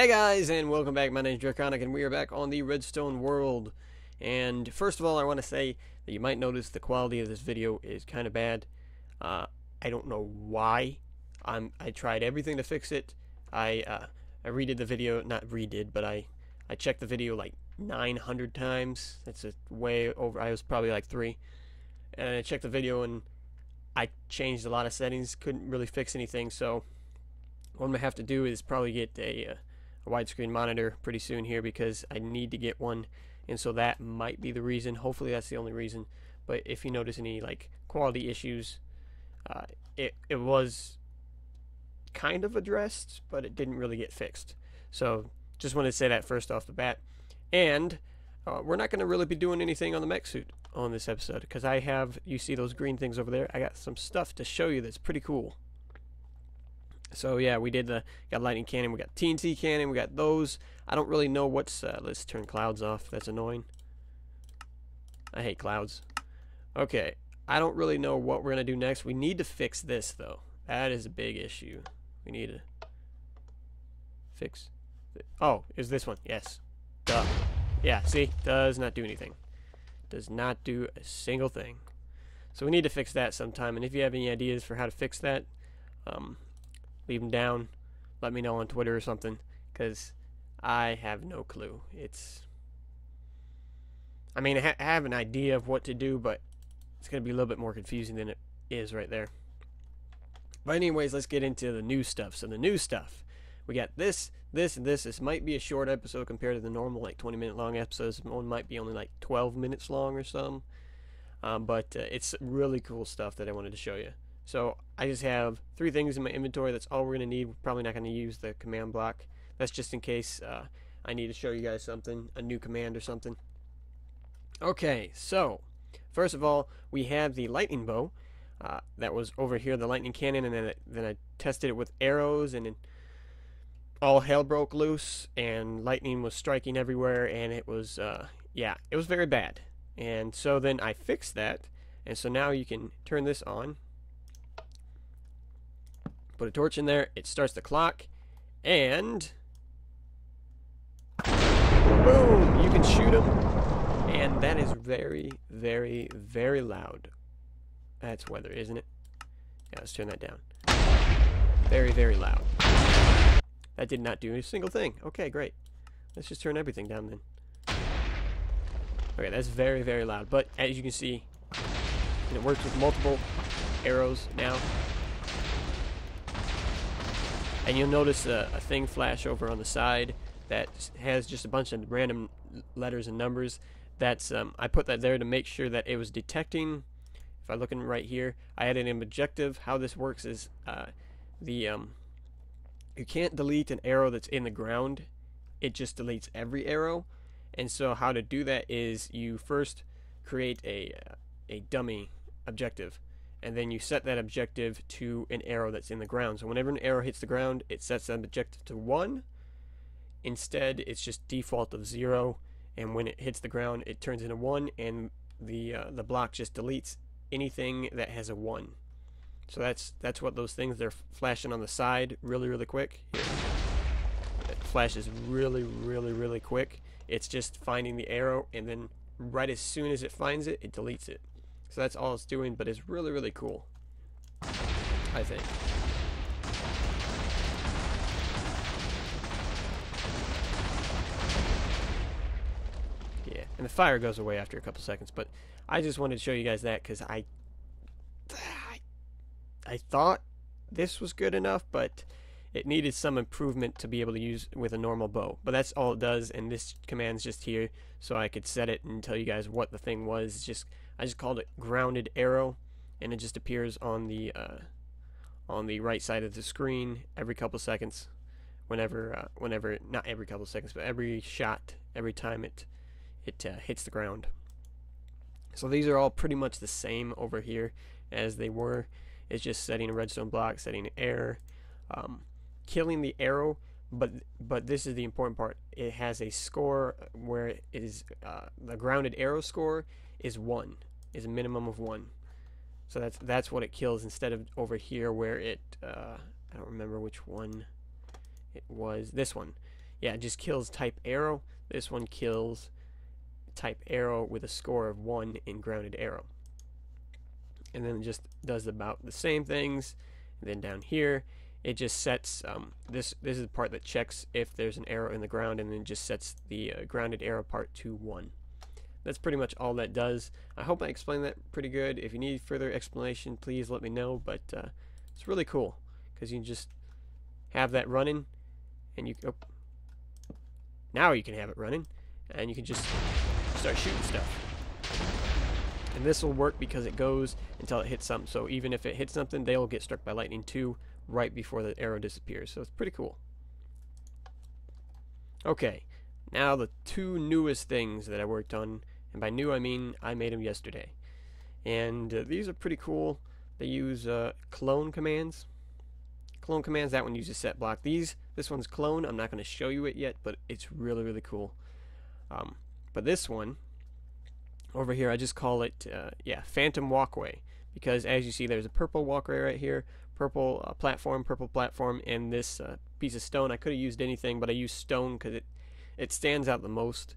Hey guys, and welcome back. My name is Draconic, and we are back on the Redstone world. And first of all, I want to say that you might notice the quality of this video is kind of bad. I don't know why. I tried everything to fix it. I redid the video, not redid, but I checked the video like 900 times. That's a way over. I was probably like 3. And I checked the video and I changed a lot of settings. Couldn't really fix anything. So what I'm gonna have to do is probably get a widescreen monitor pretty soon here, because I need to get one, and so that might be the reason. Hopefully that's the only reason. But if you notice any like quality issues, it was kind of addressed, but it didn't really get fixed. So just wanted to say that first off the bat. And we're not going to really be doing anything on the mech suit on this episode, because I have, you see those green things over there, I got some stuff to show you that's pretty cool. So yeah, we got lightning cannon, we got TNT cannon, we got those. I don't really know what's, let's turn clouds off, that's annoying. I hate clouds. Okay, I don't really know what we're going to do next. We need to fix this though. That is a big issue. We need to fix, oh, is this one, yes. Duh. Yeah, see, does not do anything. Does not do a single thing. So we need to fix that sometime, and if you have any ideas for how to fix that, leave them down. Let me know on Twitter or something, because I have no clue. I mean, I have an idea of what to do, but it's going to be a little bit more confusing than it is right there. But anyways, let's get into the new stuff. So the new stuff, we got this, this, and this. This might be a short episode compared to the normal, like 20-minute long episodes. One might be only like 12 minutes long or something. But it's really cool stuff that I wanted to show you. So I just have 3 things in my inventory. That's all we're going to need. We're probably not going to use the command block. That's just in case I need to show you guys something, a new command or something. Okay, so first of all, we have the lightning bow. That was over here, the lightning cannon, and then I tested it with arrows, and all hell broke loose, and lightning was striking everywhere, and it was, yeah, it was very bad. And so then I fixed that, and so now you can turn this on. Put a torch in there, it starts the clock, and boom, you can shoot them, and that is very, very, very loud. That's weather, isn't it? Yeah, let's turn that down. Very, very loud. That did not do a single thing. Okay, great. Let's just turn everything down then. Okay, that's very, very loud, but as you can see, and it works with multiple arrows now. And you'll notice a thing flash over on the side that has just a bunch of random letters and numbers. That's I put that there to make sure that it was detecting. If I'm looking right here, I added an objective. How this works is you can't delete an arrow that's in the ground. It just deletes every arrow. And so how to do that is you first create a dummy objective, and then you set that objective to an arrow that's in the ground. So whenever an arrow hits the ground, it sets that objective to 1. Instead, it's just default of 0, and when it hits the ground, it turns into 1, and the block just deletes anything that has a 1. So that's what those things, they're flashing on the side really, really quick. Here. It flashes really, really, really quick. It's just finding the arrow, and then right as soon as it finds it, it deletes it. So that's all it's doing, but it's really, really cool, I think. Yeah, and the fire goes away after a couple seconds, but I just wanted to show you guys that because I thought this was good enough, but it needed some improvement to be able to use with a normal bow. But that's all it does, and this command's just here so I could set it and tell you guys what the thing was. I just called it grounded arrow, and it just appears on the right side of the screen every couple seconds. Whenever not every couple seconds, but every shot, every time it hits the ground. So these are all pretty much the same over here as they were. It's just setting a redstone block, setting an error, killing the arrow. But this is the important part. It has a score where it is the grounded arrow score is 1, is a minimum of 1. So that's what it kills, instead of over here where it I don't remember which one it was. This one. yeah, it just kills type arrow. This one kills type arrow with a score of 1 in grounded arrow. And then it just does about the same things. And then down here, it just sets, this is the part that checks if there's an arrow in the ground, and then just sets the grounded arrow part to 1. That's pretty much all that does. I hope I explained that pretty good. If you need further explanation, please let me know, but it's really cool, because you can just have that running, and you, oh, now you can have it running, and you can just start shooting stuff. And this will work because it goes until it hits something. So even if it hits something, they'll get struck by lightning too, right before the arrow disappears. So it's pretty cool. Okay, now the 2 newest things that I worked on, and by new I mean I made them yesterday. And these are pretty cool. They use clone commands. Clone commands, that one uses set block. This one's clone. I'm not going to show you it yet, but it's really, really cool. But this one over here, I just call it, Phantom Walkway, because as you see, there's a purple walkway right here, purple platform, and this piece of stone. I could have used anything, but I used stone because it stands out the most,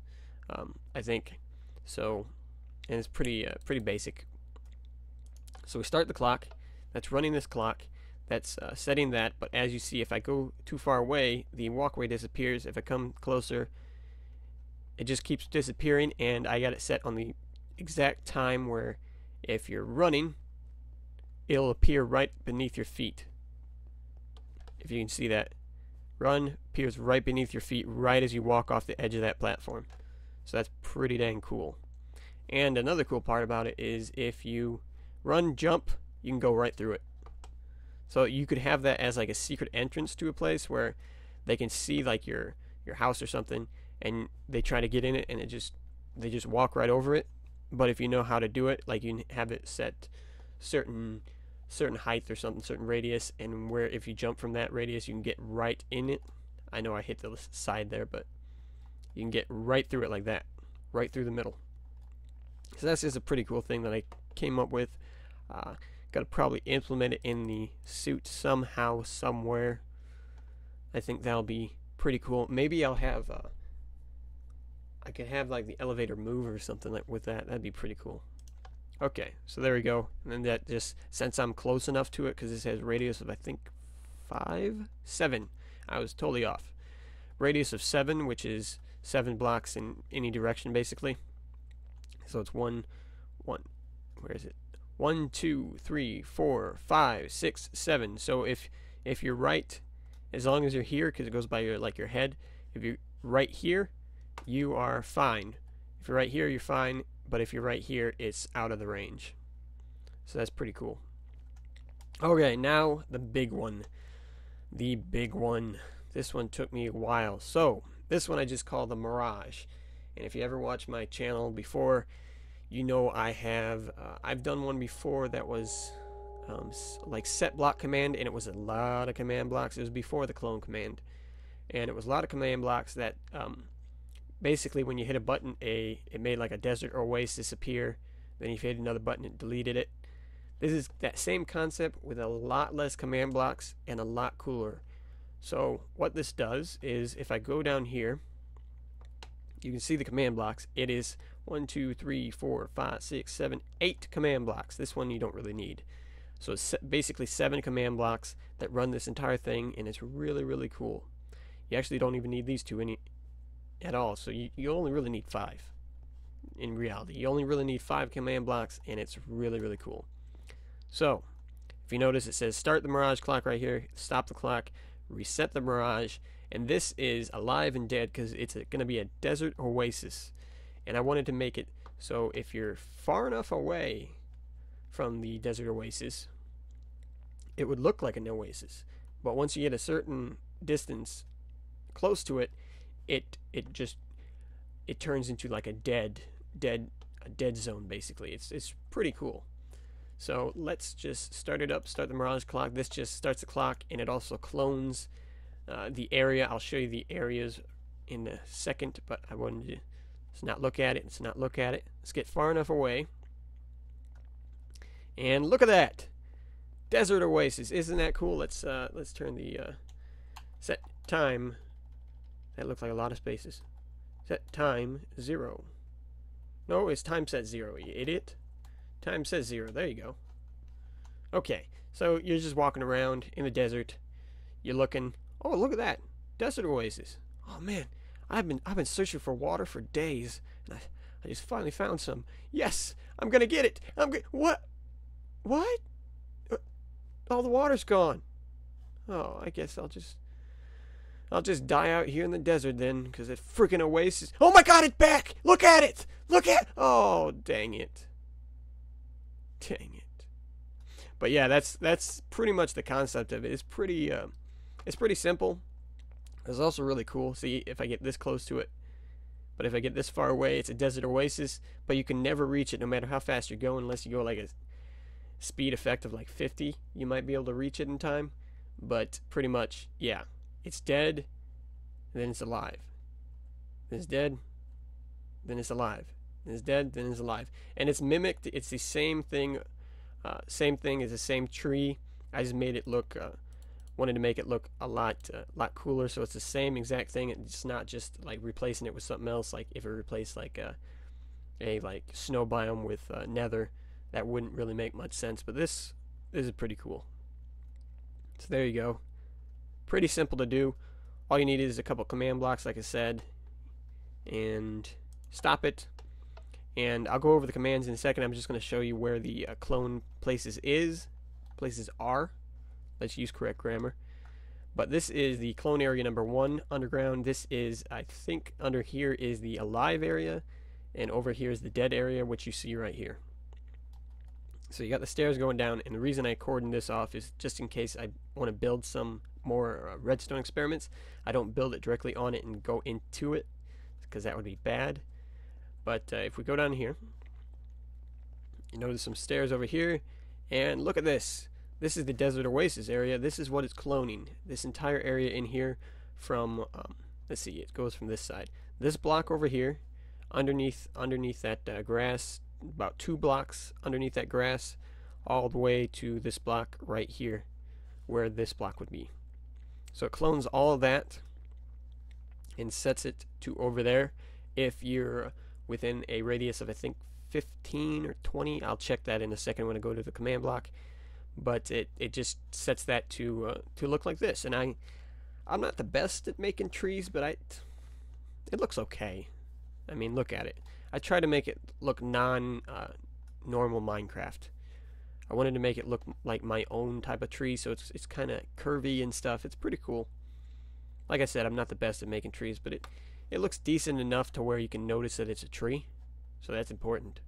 I think. So, and it's pretty basic. So we start the clock. That's running this clock. That's setting that. But as you see, if I go too far away, the walkway disappears. If I come closer, it just keeps disappearing, and I got it set on the exact time where if you're running, it'll appear right beneath your feet. If you can see that. Run appears right beneath your feet right as you walk off the edge of that platform. So that's pretty dang cool. And another cool part about it is if you run, jump, you can go right through it. So you could have that as like a secret entrance to a place where they can see like your house or something, and they try to get in it, and they just walk right over it. But if you know how to do it, like you can have it set certain height or something, certain radius, and where if you jump from that radius, you can get right in it. I know I hit the side there, but you can get right through it like that, right through the middle. So that's just a pretty cool thing that I came up with. Got to probably implement it in the suit somehow, somewhere. I think that'll be pretty cool. Maybe I'll have I could have like the elevator move or something like with that. That'd be pretty cool. Okay, so there we go. And then that just, since I'm close enough to it, because this has radius of I think 7. I was totally off. Radius of 7, which is 7 blocks in any direction basically. So it's 1, where is it? 1, 2, 3, 4, 5, 6, 7. So if you're right, as long as you're here, because it goes by your head. If you're right here, you are fine. If you're right here, you're fine. But if you're right here, it's out of the range. So that's pretty cool. Okay, now the big one. The big one. This one took me a while. So this one I just call the Mirage. And if you ever watched my channel before, you know I've done one before that was like set block command, and it was a lot of command blocks. It was before the clone command, and it was a lot of command blocks that basically when you hit a button, it made like a desert or oasis appear. Then if you hit another button, it deleted it. This is that same concept with a lot less command blocks and a lot cooler. So what this does is, if I go down here, you can see the command blocks. It is 1, 2, 3, 4, 5, 6, 7, 8 command blocks. This one you don't really need. So it's basically 7 command blocks that run this entire thing, and it's really, really cool. You actually don't even need these 2 at all. So you only really need 5. In reality, you only really need 5 command blocks, and it's really, really cool. So if you notice, it says start the Mirage clock right here, stop the clock, reset the Mirage, and this is alive and dead because it's going to be a desert oasis. And I wanted to make it so if you're far enough away from the desert oasis, it would look like an oasis. But once you get a certain distance close to it, it turns into like a dead zone basically. It's pretty cool. So let's just start it up, start the Mirage clock. This just starts the clock, and it also clones the area. I'll show you the areas in a second, but I wanted to let's not look at it. Let's get far enough away. And look at that. Desert oasis. Isn't that cool? Let's turn the set time That looks like a lot of spaces. Set time 0. No, it's time set 0, you idiot. Time set 0. There you go. Okay, so you're just walking around in the desert. You're looking. Oh, look at that. Desert oasis. Oh man, I've been searching for water for days, and I just finally found some. Yes, I'm gonna get it. What? What? All the water's gone. Oh, I guess I'll just die out here in the desert then, because that freaking oasis. Oh my God, it's back! Look at it! Look at. Oh, dang it! Dang it! But yeah, that's pretty much the concept of it. It's pretty simple. It's also really cool. See, if I get this close to it, but if I get this far away, it's a desert oasis. But you can never reach it, no matter how fast you're going, unless you go like a speed effect of like 50. You might be able to reach it in time, but pretty much, yeah. It's dead, then it's alive. Then it's dead, then it's alive. Then it's dead, then it's alive. And it's mimicked. It's the same thing. Same thing as the same tree. I just made it look. Wanted to make it look a lot cooler. So it's the same exact thing. It's not just like replacing it with something else. Like if it replaced like a like snow biome with nether, that wouldn't really make much sense. But this is pretty cool. So there you go. Pretty simple to do. All you need is a couple command blocks, like I said, and stop it. And I'll go over the commands in a second. I'm just going to show you where the clone places are. Let's use correct grammar. But this is the clone area number 1 underground. This is, I think, under here is the alive area, and over here is the dead area, which you see right here. So you got the stairs going down, and the reason I cordoned this off is just in case I want to build some more redstone experiments. I don't build it directly on it and go into it, because that would be bad. But if we go down here, you notice some stairs over here, and look at this. This is the desert oasis area. This is what it's cloning. This entire area in here from, let's see, it goes from this side. This block over here, underneath that grass, about 2 blocks underneath that grass, all the way to this block right here, where this block would be. So it clones all of that and sets it to over there. If you're within a radius of, I think, 15 or 20, I'll check that in a second when I go to the command block. But it just sets that to look like this. And I'm not the best at making trees, but it looks okay. I mean, look at it. I try to make it look normal Minecraft. I wanted to make it look like my own type of tree, so it's kind of curvy and stuff. It's pretty cool. Like I said, I'm not the best at making trees, but it looks decent enough to where you can notice that it's a tree, so that's important.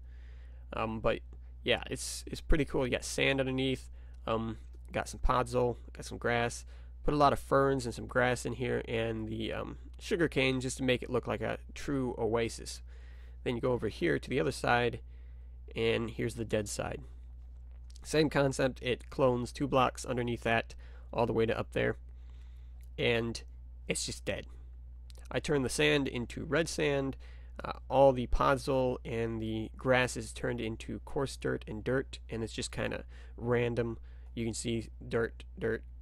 But yeah, it's pretty cool. You got sand underneath, got some podzol, got some grass, put a lot of ferns and some grass in here, and the sugar cane just to make it look like a true oasis. Then you go over here to the other side, and here's the dead side. Same concept. It clones 2 blocks underneath that all the way to up there, and it's just dead. I turned the sand into red sand. All the podzol and the grass is turned into coarse dirt, and it's just kind of random. You can see dirt,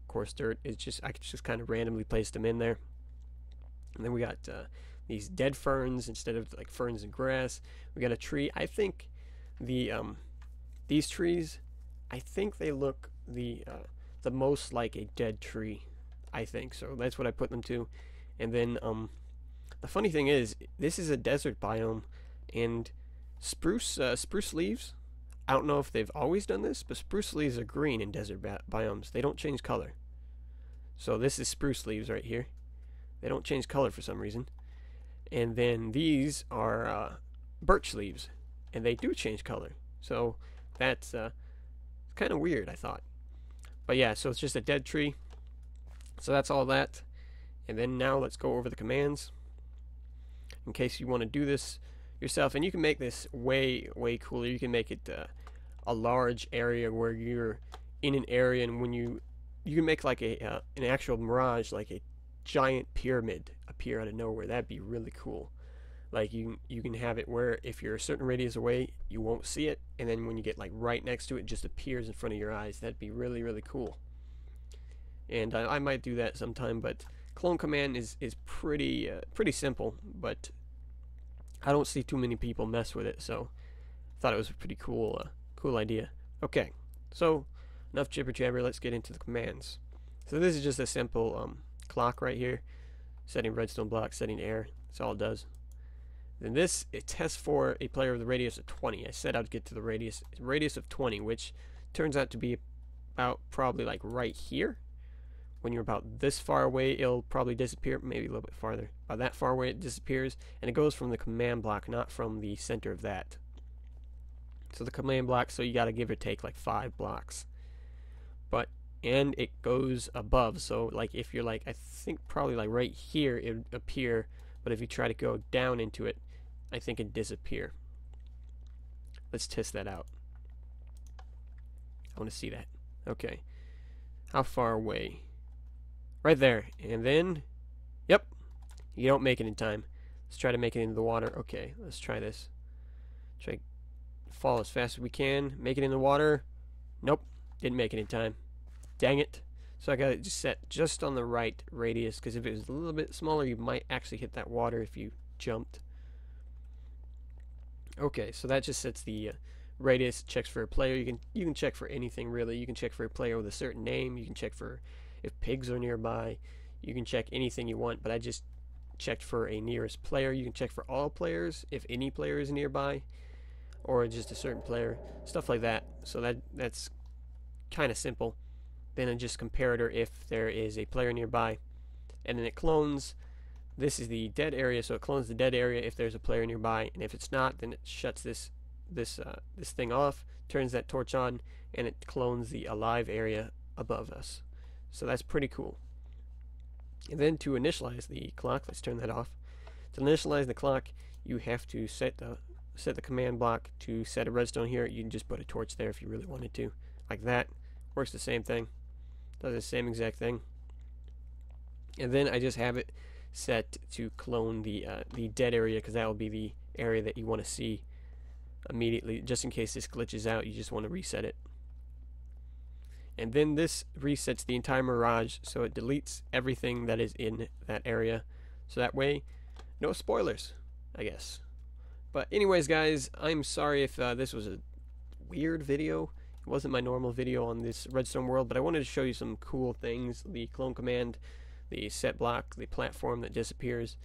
coarse dirt. I just kind of randomly placed them in there. And then we got these dead ferns instead of like ferns and grass. We got a tree. I think these trees, I think they look the most like a dead tree. I think so. That's what I put them to. And then the funny thing is, this is a desert biome, and spruce leaves. I don't know if they've always done this, but spruce leaves are green in desert biomes. They don't change color. So this is spruce leaves right here. They don't change color for some reason. And then these are birch leaves, and they do change color. So that's kind of weird, I thought. But yeah, so it's just a dead tree. So that's all that. And then now let's go over the commands, in case you want to do this yourself. And you can make this way cooler. You can make it a large area where you're in an area, and when you can make like an actual Mirage, like a giant pyramid appear out of nowhere. That'd be really cool. Like you can have it where if you're a certain radius away, you won't see it, and then when you get like right next to it, it just appears in front of your eyes. That'd be really cool. And I might do that sometime, but clone command is pretty simple, but I don't see too many people mess with it, so I thought it was a pretty cool idea. Okay, so enough jibber jabber. Let's get into the commands. So this is just a simple clock right here, setting redstone block, setting air. That's all it does. Then this, it tests for a player with a radius of 20. I said I'd get to the radius of 20, which turns out to be about probably like right here. When you're about this far away, it'll probably disappear, maybe a little bit farther. About that far away, it disappears, and it goes from the command block, not from the center of that. So the command block, so you got to give or take like 5 blocks. And it goes above, so like if you're like, I think probably like right here, it would appear, but if you try to go down into it, I think it'd disappear. Let's test that out. I want to see that. Okay. How far away? Right there. And then, yep, you don't make it in time. Let's try to make it into the water. Okay, let's try this. Try to fall as fast as we can. Make it in the water. Nope, didn't make it in time. Dang it. So I got it just set just on the right radius, because if it was a little bit smaller, you might actually hit that water if you jumped. Okay, so that just sets the radius, checks for a player. You can check for anything really. You can check for a player with a certain name. You can check for if pigs are nearby. You can check anything you want, but I just checked for a nearest player. You can check for all players if any player is nearby, or just a certain player, stuff like that. So that's kind of simple. Then a just comparator if there is a player nearby, and then it clones. This is the dead area, so it clones the dead area if there's a player nearby, and if it's not, then it shuts this thing off, turns that torch on, and it clones the alive area above us. So that's pretty cool. And then to initialize the clock, let's turn that off. To initialize the clock, you have to set the command block to set a redstone here. You can just put a torch there if you really wanted to, like that. Works the same thing. Does the same exact thing. And then I just have it set to clone the dead area, because that will be the area that you want to see immediately. Just in case this glitches out, you just want to reset it. And then this resets the entire Mirage, so it deletes everything that is in that area. So that way, no spoilers, I guess. But anyways, guys, I'm sorry if this was a weird video. It wasn't my normal video on this redstone world, but I wanted to show you some cool things. The clone command, the set block, the platform that disappears,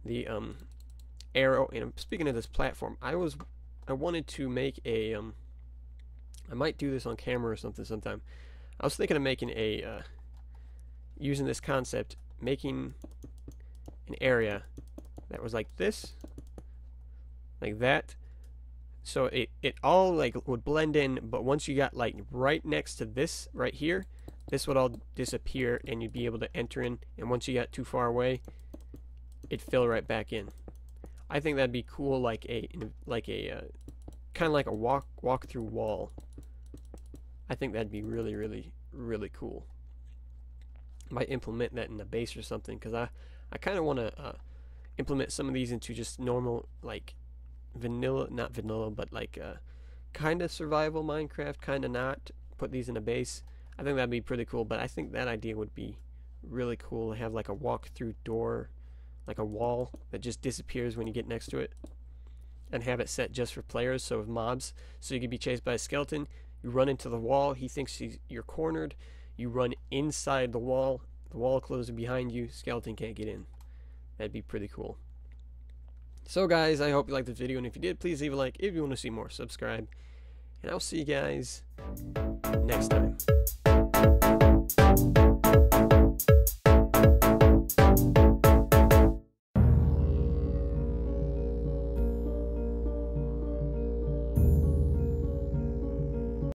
the arrow. And speaking of this platform, I wanted to make a I might do this on camera or something sometime. I was thinking of making a using this concept, making an area that was like this, like that. So it all like would blend in, but once you got like right next to this right here, this would all disappear and you'd be able to enter in, and once you got too far away, it'd fill right back in. I think that'd be cool, like a kind of like a walk through wall. I think that'd be really, really, really cool. Might implement that in a base or something, because I kind of want to implement some of these into just normal, like vanilla, not vanilla, but like kind of survival Minecraft, kind of not. Put these in a base. I think that'd be pretty cool, but I think that idea would be really cool to have like a walk-through door, like a wall that just disappears when you get next to it, and have it set just for players, so with mobs. So you could be chased by a skeleton, you run into the wall, he thinks you're cornered, you run inside the wall closes behind you, skeleton can't get in. That'd be pretty cool. So guys, I hope you liked this video, and if you did, please leave a like. If you want to see more, subscribe, and I'll see you guys next time.